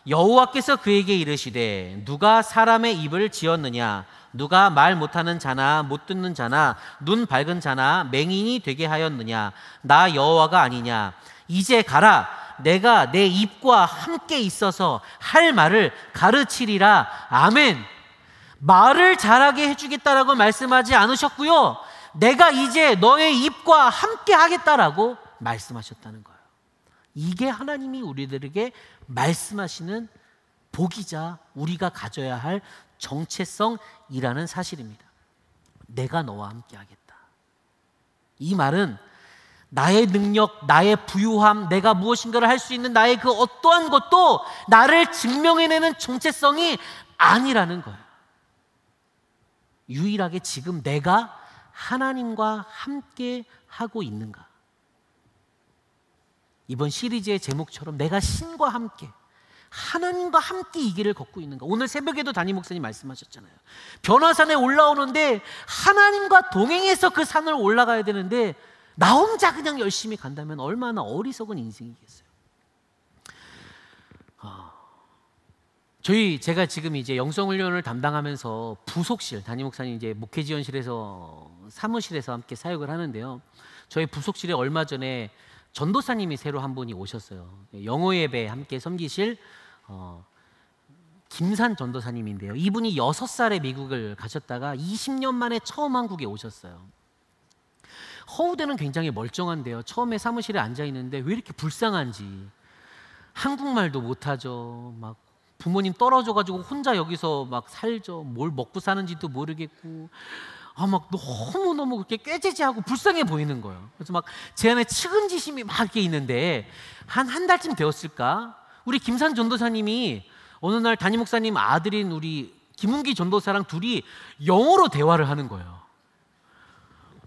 여호와께서 그에게 이르시되 누가 사람의 입을 지었느냐? 누가 말 못하는 자나 못 듣는 자나 눈 밝은 자나 맹인이 되게 하였느냐? 나 여호와가 아니냐? 이제 가라. 내가 내 입과 함께 있어서 할 말을 가르치리라. 아멘. 말을 잘하게 해주겠다라고 말씀하지 않으셨고요, 내가 이제 너의 입과 함께 하겠다라고 말씀하셨다는 거예요. 이게 하나님이 우리들에게 말씀하시는 복이자 우리가 가져야 할 정체성이라는 사실입니다. 내가 너와 함께 하겠다. 이 말은 나의 능력, 나의 부유함, 내가 무엇인가를 할 수 있는 나의 그 어떠한 것도 나를 증명해내는 정체성이 아니라는 거예요. 유일하게 지금 내가 하나님과 함께 하고 있는가? 이번 시리즈의 제목처럼 내가 신과 함께 하나님과 함께 이 길을 걷고 있는가? 오늘 새벽에도 담임 목사님 말씀하셨잖아요. 변화산에 올라오는데 하나님과 동행해서 그 산을 올라가야 되는데 나 혼자 그냥 열심히 간다면 얼마나 어리석은 인생이겠어요. 제가 지금 이제 영성훈련을 담당하면서 부속실, 담임 목사님 이제 목회지원실에서 사무실에서 함께 사역을 하는데요. 저희 부속실에 얼마 전에 전도사님이 새로 한 분이 오셨어요. 영어 예배 함께 섬기실 김산 전도사님인데요. 이분이 6살에 미국을 가셨다가 20년 만에 처음 한국에 오셨어요. 허우대는 굉장히 멀쩡한데요. 처음에 사무실에 앉아 있는데 왜 이렇게 불쌍한지, 한국말도 못하죠. 막 부모님 떨어져가지고 혼자 여기서 막 살죠. 뭘 먹고 사는지도 모르겠고, 막 너무너무 그렇게 꾀죄죄하고 불쌍해 보이는 거예요. 그래서 막 제 안에 측은지심이 막 이렇게 있는데 한 달쯤 되었을까? 우리 김산 전도사님이 어느 날 담임 목사님 아들인 우리 김은기 전도사랑 둘이 영어로 대화를 하는 거예요.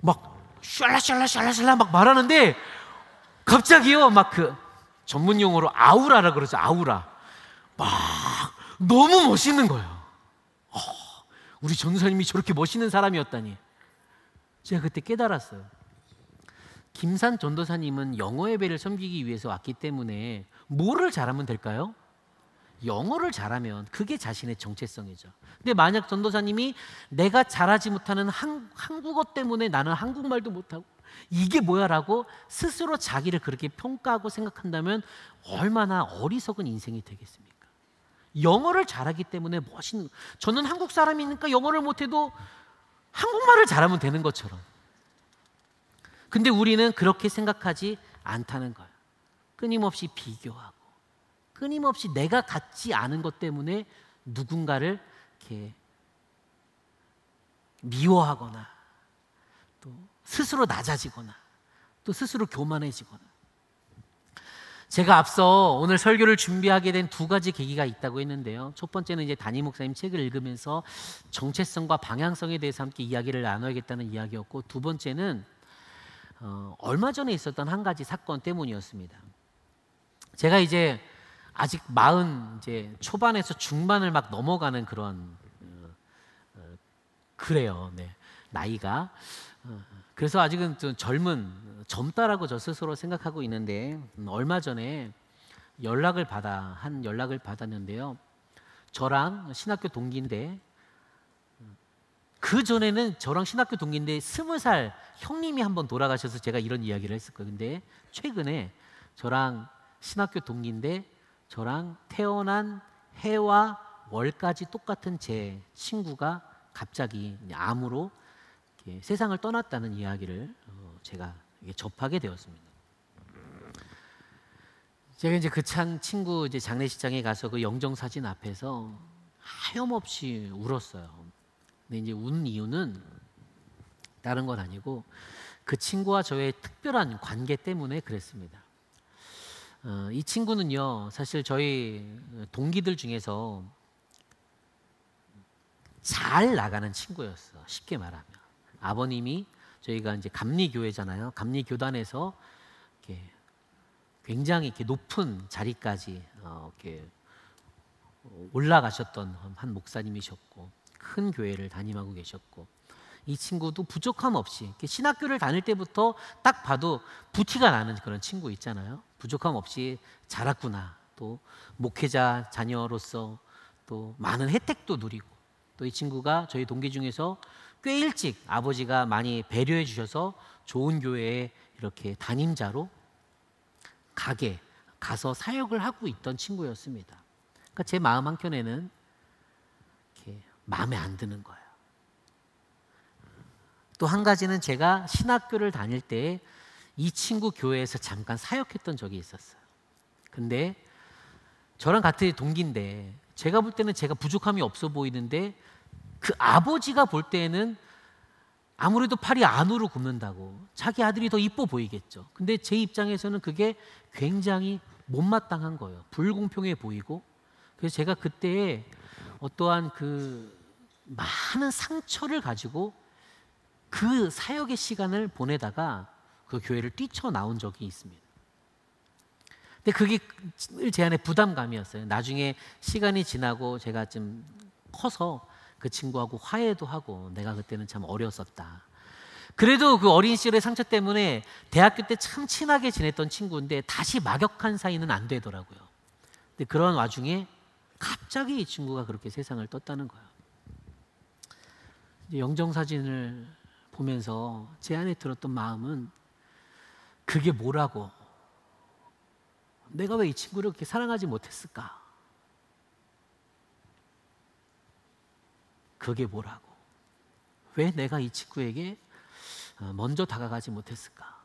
막 샬라샬라샬라샬라 막 말하는데 갑자기요, 막 그 전문 용어로 아우라라 그러죠. 아우라. 막 너무 멋있는 거예요. 우리 전도사님이 저렇게 멋있는 사람이었다니. 제가 그때 깨달았어요. 김산 전도사님은 영어 예배를 섬기기 위해서 왔기 때문에 뭐를 잘하면 될까요? 영어를 잘하면 그게 자신의 정체성이죠. 근데 만약 전도사님이 내가 잘하지 못하는 한국어 때문에 나는 한국말도 못하고 이게 뭐야라고 스스로 자기를 그렇게 평가하고 생각한다면 얼마나 어리석은 인생이 되겠습니까? 영어를 잘하기 때문에 멋있는, 저는 한국 사람이니까 영어를 못해도 한국말을 잘하면 되는 것처럼. 근데 우리는 그렇게 생각하지 않다는 거예요. 끊임없이 비교하고 끊임없이 내가 갖지 않은 것 때문에 누군가를 이렇게 미워하거나 또 스스로 낮아지거나 또 스스로 교만해지거나. 제가 앞서 오늘 설교를 준비하게 된 2가지 계기가 있다고 했는데요. 첫 번째는 이제 담임 목사님 책을 읽으면서 정체성과 방향성에 대해서 함께 이야기를 나눠야겠다는 이야기였고, 두 번째는 얼마 전에 있었던 한 가지 사건 때문이었습니다. 제가 이제 아직 40 이제 초반에서 중반을 막 넘어가는 그런 그래요. 네. 나이가. 그래서 아직은 좀 젊다라고 저 스스로 생각하고 있는데, 얼마 전에 연락을 받았는데요. 저랑 신학교 동기인데, 그 전에는 저랑 신학교 동기인데 20살 형님이 한번 돌아가셔서 제가 이런 이야기를 했었거든요. 근데 최근에 저랑 신학교 동기인데 저랑 태어난 해와 월까지 똑같은 제 친구가 갑자기 암으로 세상을 떠났다는 이야기를 제가 접하게 되었습니다. 제가 이제 그 친구 이제 장례식장에 가서 그 영정 사진 앞에서 하염없이 울었어요. 근데 이제 운 이유는 다른 건 아니고 그 친구와 저의 특별한 관계 때문에 그랬습니다. 이 친구는요, 사실 저희 동기들 중에서 잘 나가는 친구였어. 쉽게 말하면 아버님이, 저희가 이제 감리교회잖아요. 감리교단에서 이렇게 굉장히 이렇게 높은 자리까지 이렇게 올라가셨던 한 목사님이셨고, 큰 교회를 담임하고 계셨고, 이 친구도 부족함 없이 이렇게 신학교를 다닐 때부터 딱 봐도 부티가 나는 그런 친구 있잖아요. 부족함 없이 자랐구나. 또 목회자 자녀로서 또 많은 혜택도 누리고, 또 이 친구가 저희 동기 중에서 꽤 일찍 아버지가 많이 배려해 주셔서 좋은 교회에 이렇게 담임자로 가서 사역을 하고 있던 친구였습니다. 그러니까 제 마음 한켠에는 이렇게 마음에 안 드는 거예요. 또 한 가지는 제가 신학교를 다닐 때 이 친구 교회에서 잠깐 사역했던 적이 있었어요. 근데 저랑 같은 동기인데 제가 볼 때는 제가 부족함이 없어 보이는데 그 아버지가 볼 때는 아무래도 팔이 안으로 굽는다고 자기 아들이 더 이뻐 보이겠죠. 근데 제 입장에서는 그게 굉장히 못마땅한 거예요. 불공평해 보이고. 그래서 제가 그때 어떠한 그 많은 상처를 가지고 그 사역의 시간을 보내다가 그 교회를 뛰쳐나온 적이 있습니다. 근데 그게 제 안에 부담감이었어요. 나중에 시간이 지나고 제가 좀 커서 그 친구하고 화해도 하고 내가 그때는 참 어렸었다. 그래도 그 어린 시절의 상처 때문에 대학교 때 참 친하게 지냈던 친구인데 다시 막역한 사이는 안 되더라고요. 근데 그런 와중에 갑자기 이 친구가 그렇게 세상을 떴다는 거예요. 이제 영정사진을 보면서 제 안에 들었던 마음은 그게 뭐라고? 내가 왜 이 친구를 그렇게 사랑하지 못했을까? 그게 뭐라고? 왜 내가 이 친구에게 먼저 다가가지 못했을까?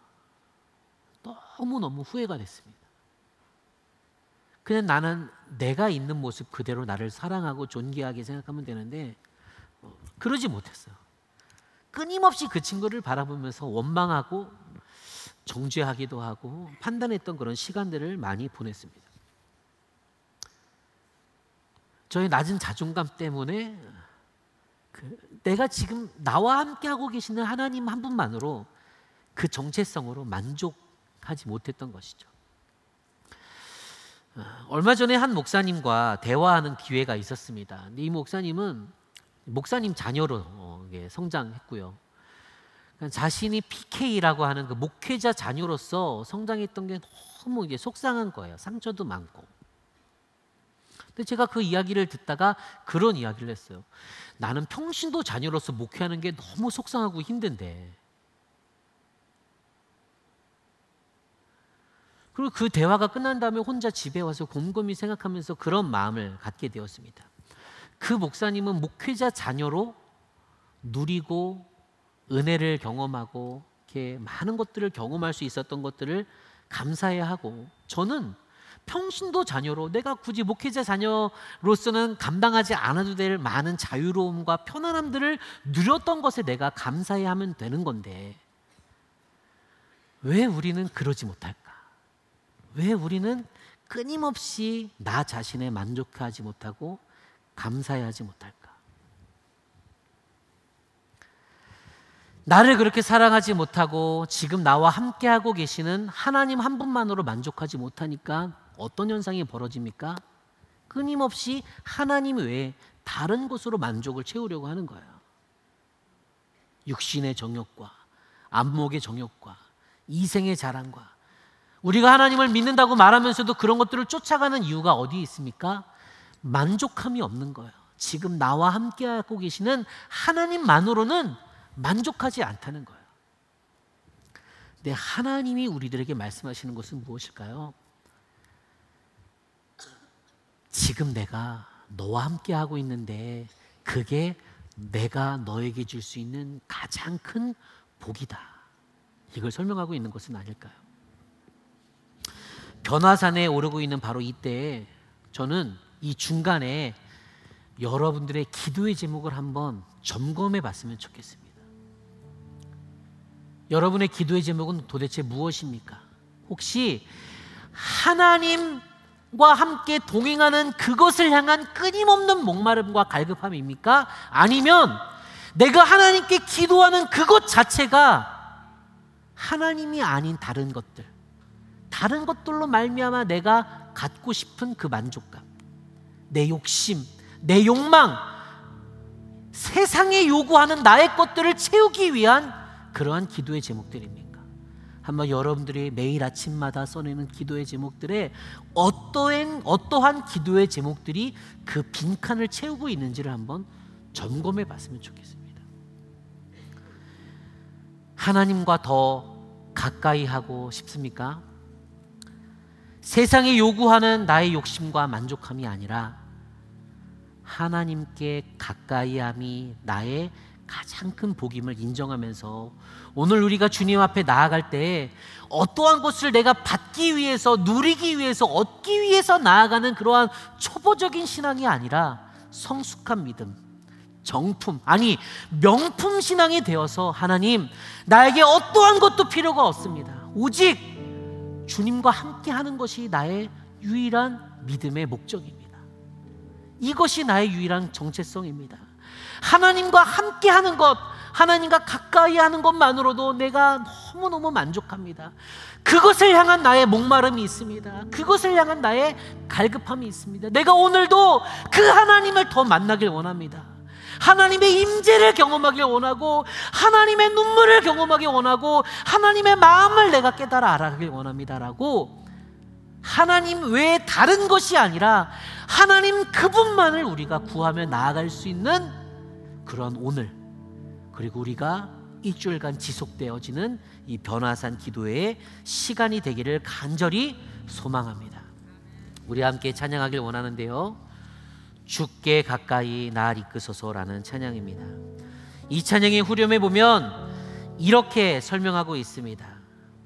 너무너무 후회가 됐습니다. 그냥 나는 내가 있는 모습 그대로 나를 사랑하고 존귀하게 생각하면 되는데 그러지 못했어요. 끊임없이 그 친구를 바라보면서 원망하고 정죄하기도 하고 판단했던 그런 시간들을 많이 보냈습니다. 저의 낮은 자존감 때문에 내가 지금 나와 함께하고 계시는 하나님 한 분만으로 그 정체성으로 만족하지 못했던 것이죠. 얼마 전에 한 목사님과 대화하는 기회가 있었습니다. 근데 이 목사님은 목사님 자녀로 성장했고요. 자신이 PK라고 하는 그 목회자 자녀로서 성장했던 게 너무 속상한 거예요. 상처도 많고. 근데 제가 그 이야기를 듣다가 그런 이야기를 했어요. 나는 평신도 자녀로서 목회하는 게 너무 속상하고 힘든데. 그리고 그 대화가 끝난 다음에 혼자 집에 와서 곰곰이 생각하면서 그런 마음을 갖게 되었습니다. 그 목사님은 목회자 자녀로 누리고 은혜를 경험하고 이렇게 많은 것들을 경험할 수 있었던 것들을 감사해야 하고, 저는 평신도 자녀로 내가 굳이 목회자 자녀로서는 감당하지 않아도 될 많은 자유로움과 편안함들을 누렸던 것에 내가 감사해야 하면 되는 건데 왜 우리는 그러지 못할까? 왜 우리는 끊임없이 나 자신에 만족하지 못하고 감사해하지 못할까? 나를 그렇게 사랑하지 못하고 지금 나와 함께하고 계시는 하나님 한 분만으로 만족하지 못하니까 어떤 현상이 벌어집니까? 끊임없이 하나님 외에 다른 곳으로 만족을 채우려고 하는 거예요. 육신의 정욕과 안목의 정욕과 이생의 자랑과, 우리가 하나님을 믿는다고 말하면서도 그런 것들을 쫓아가는 이유가 어디에 있습니까? 만족함이 없는 거예요. 지금 나와 함께하고 계시는 하나님만으로는 만족하지 않다는 거예요. 근데 하나님이 우리들에게 말씀하시는 것은 무엇일까요? 지금 내가 너와 함께하고 있는데 그게 내가 너에게 줄 수 있는 가장 큰 복이다. 이걸 설명하고 있는 것은 아닐까요? 변화산에 오르고 있는 바로 이때에 저는 이 중간에 여러분들의 기도의 제목을 한번 점검해 봤으면 좋겠습니다. 여러분의 기도의 제목은 도대체 무엇입니까? 혹시 하나님과 함께 동행하는 그것을 향한 끊임없는 목마름과 갈급함입니까? 아니면 내가 하나님께 기도하는 그것 자체가 하나님이 아닌 다른 것들로 말미암아 내가 갖고 싶은 그 만족감, 내 욕심, 내 욕망, 세상에 요구하는 나의 것들을 채우기 위한 그러한 기도의 제목들입니까? 한번 여러분들이 매일 아침마다 써내는 기도의 제목들에 어떠한 기도의 제목들이 그 빈칸을 채우고 있는지를 한번 점검해 봤으면 좋겠습니다. 하나님과 더 가까이 하고 싶습니까? 세상이 요구하는 나의 욕심과 만족함이 아니라 하나님께 가까이함이 나의 가장 큰 복임을 인정하면서 오늘 우리가 주님 앞에 나아갈 때 어떠한 것을 내가 받기 위해서, 누리기 위해서, 얻기 위해서 나아가는 그러한 초보적인 신앙이 아니라 성숙한 믿음, 정품, 아니 명품 신앙이 되어서 하나님, 나에게 어떠한 것도 필요가 없습니다. 오직 주님과 함께 하는 것이 나의 유일한 믿음의 목적입니다. 이것이 나의 유일한 정체성입니다. 하나님과 함께 하는 것, 하나님과 가까이 하는 것만으로도 내가 너무너무 만족합니다. 그것을 향한 나의 목마름이 있습니다. 그것을 향한 나의 갈급함이 있습니다. 내가 오늘도 그 하나님을 더 만나길 원합니다. 하나님의 임재를 경험하길 원하고, 하나님의 눈물을 경험하길 원하고, 하나님의 마음을 내가 깨달아 알아가길 원합니다라고, 하나님 외에 다른 것이 아니라 하나님 그분만을 우리가 구하며 나아갈 수 있는 그런 오늘, 그리고 우리가 일주일간 지속되어지는 이 변화산 기도회의 시간이 되기를 간절히 소망합니다. 우리 함께 찬양하길 원하는데요, 주께 가까이 날 이끄소서라는 찬양입니다. 이 찬양의 후렴에 보면 이렇게 설명하고 있습니다.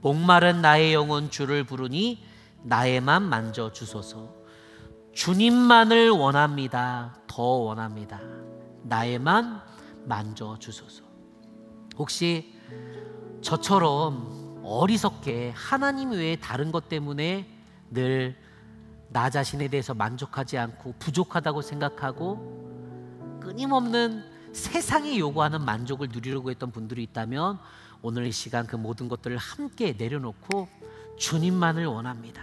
목마른 나의 영혼 주를 부르니 나의 맘 만져주소서. 주님만을 원합니다. 더 원합니다. 나의 맘 만져주소서. 혹시 저처럼 어리석게 하나님 외에 다른 것 때문에 늘 나 자신에 대해서 만족하지 않고 부족하다고 생각하고 끊임없는 세상이 요구하는 만족을 누리려고 했던 분들이 있다면 오늘 이 시간 그 모든 것들을 함께 내려놓고 주님만을 원합니다.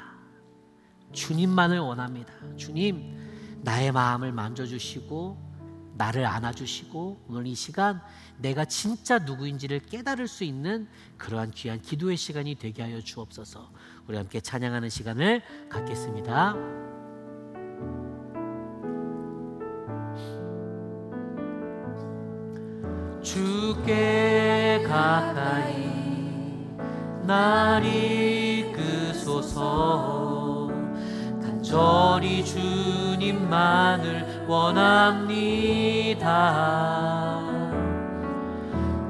주님만을 원합니다. 주님, 나의 마음을 만져주시고 나를 안아주시고 오늘 이 시간 내가 진짜 누구인지를 깨달을 수 있는 그러한 귀한 기도의 시간이 되게 하여 주옵소서. 우리 함께 찬양하는 시간을 갖겠습니다. 주께 가까이 날 이끄소서. 간절히 주님만을 원합니다.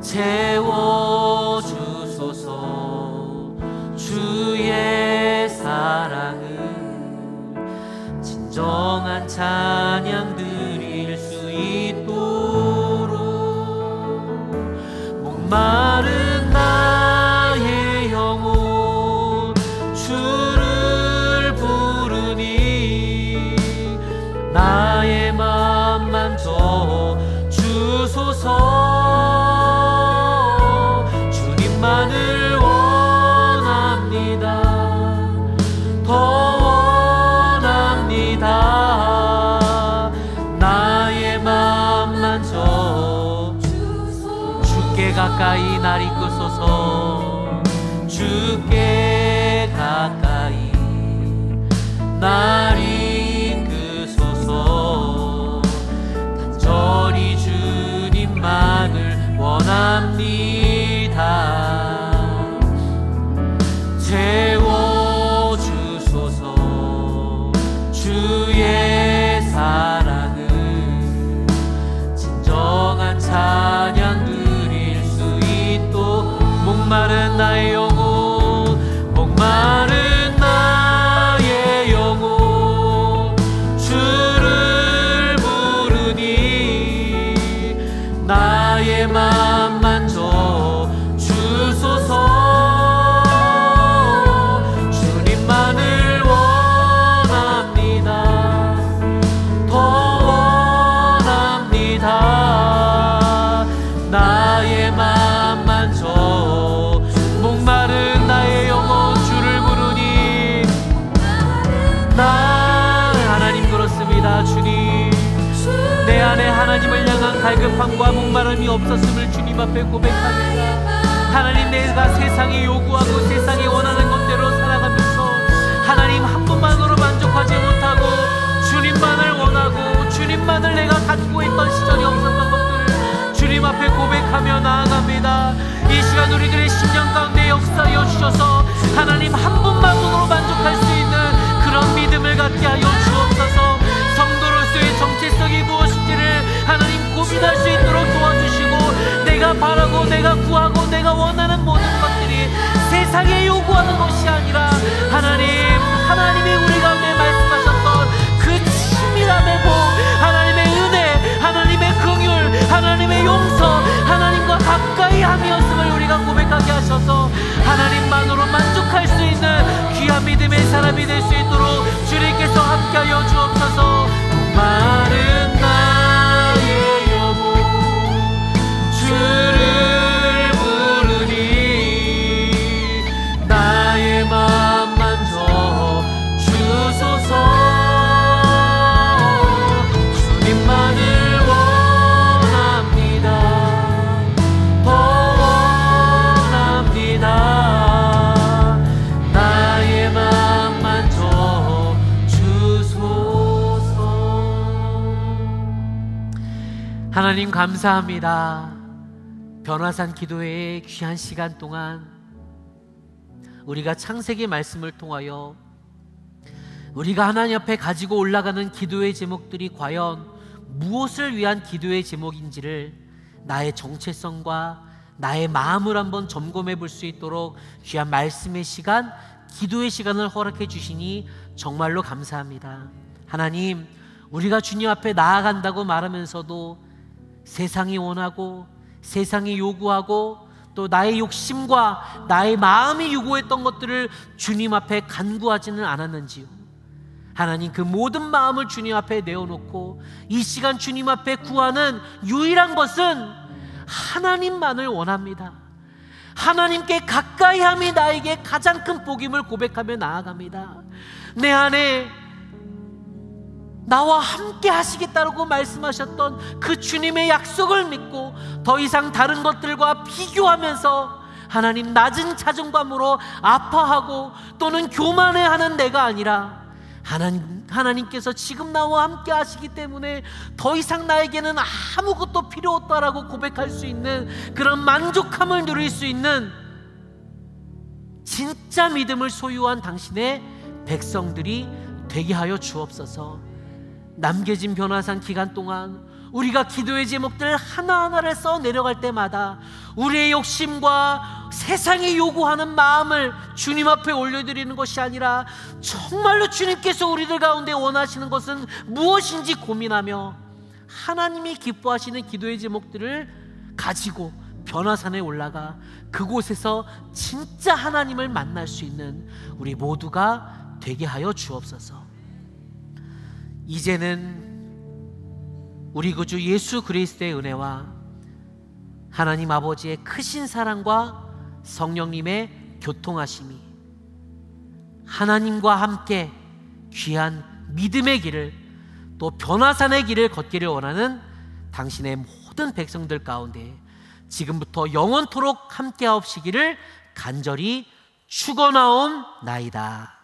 채워주소서. 주의 사랑을 진정한 찬양 드릴 수 있도록 목마른 나의 영혼 주를 부르니 나의 맘 만져 주소서. 주님만을 가까이 날 이끄소서. 주께 가까이 날 이끄소서. 간절히 주님만을 원합니다. 채워주소서. 주의 사랑을 진정한 찬양 목마른 나의 영혼 목마른 나의 영혼 주를 부르니 나의 맘 만져 주소서. 주님만을 원합니다. 더 원합니다. 나의 맘 만져 목마른 나의 영혼 주를 부르니 하나님 그렇습니다. 주님, 내 안에 하나님을 향한 갈급함과 목마름이 없었음을 주님 앞에 고백합니다. 하나님, 내가 세상이 요구하고 세상이 원하는 것대로 살아가면서 하나님 한 분만으로 만족하지 못하고 주님만을 원하고 주님만을 내가 갖고 있던 시절이 없었던 것들을 주님 앞에 고백하며 나아갑니다. 이 시간 우리들의 심령 가운데 역사하여 주셔서 하나님 한 분만으로 만족할 수 있는 그런 믿음을 갖게 하여 주옵소서. 성도로서의 정체성이 무엇인지를 하나님 고민할 수 있도록 도와주시고, 내가 바라고 내가 구하고 내가 원하는 모든 것들이 세상에 요구하는 것이 아니라 하나님이 우리 가운데 말씀하셨던 그 친밀함의 복, 하나님의 은혜, 하나님의 긍휼, 하나님의 용서, 하나님과 가까이 함이었음을 우리가 고백하게 하셔서 하나님만으로 만족할 수 있는 귀한 믿음의 사람이 될 수 있도록 주님께서 함께하여 주옵소서. 마른 나의 영혼 주를 하나님 감사합니다. 변화산 기도회의 귀한 시간 동안 우리가 창세기 말씀을 통하여 우리가 하나님 앞에 가지고 올라가는 기도의 제목들이 과연 무엇을 위한 기도의 제목인지를 나의 정체성과 나의 마음을 한번 점검해 볼 수 있도록 귀한 말씀의 시간, 기도의 시간을 허락해 주시니 정말로 감사합니다. 하나님, 우리가 주님 앞에 나아간다고 말하면서도 세상이 원하고 세상이 요구하고 또 나의 욕심과 나의 마음이 요구했던 것들을 주님 앞에 간구하지는 않았는지요. 하나님, 그 모든 마음을 주님 앞에 내어놓고 이 시간 주님 앞에 구하는 유일한 것은 하나님만을 원합니다. 하나님께 가까이함이 나에게 가장 큰 복임을 고백하며 나아갑니다. 내 안에 나와 함께 하시겠다고 말씀하셨던 그 주님의 약속을 믿고 더 이상 다른 것들과 비교하면서 하나님 낮은 자존감으로 아파하고 또는 교만해하는 내가 아니라 하나님께서 지금 나와 함께 하시기 때문에 더 이상 나에게는 아무것도 필요 없다라고 고백할 수 있는 그런 만족함을 누릴 수 있는 진짜 믿음을 소유한 당신의 백성들이 되게 하여 주옵소서. 남겨진 변화산 기간 동안 우리가 기도의 제목들 하나하나를 써 내려갈 때마다 우리의 욕심과 세상이 요구하는 마음을 주님 앞에 올려드리는 것이 아니라 정말로 주님께서 우리들 가운데 원하시는 것은 무엇인지 고민하며 하나님이 기뻐하시는 기도의 제목들을 가지고 변화산에 올라가 그곳에서 진짜 하나님을 만날 수 있는 우리 모두가 되게 하여 주옵소서. 이제는 우리 구주 예수 그리스도의 은혜와 하나님 아버지의 크신 사랑과 성령님의 교통하심이 하나님과 함께 귀한 믿음의 길을 또 변화산의 길을 걷기를 원하는 당신의 모든 백성들 가운데 지금부터 영원토록 함께 하옵시기를 간절히 축원하옵나이다.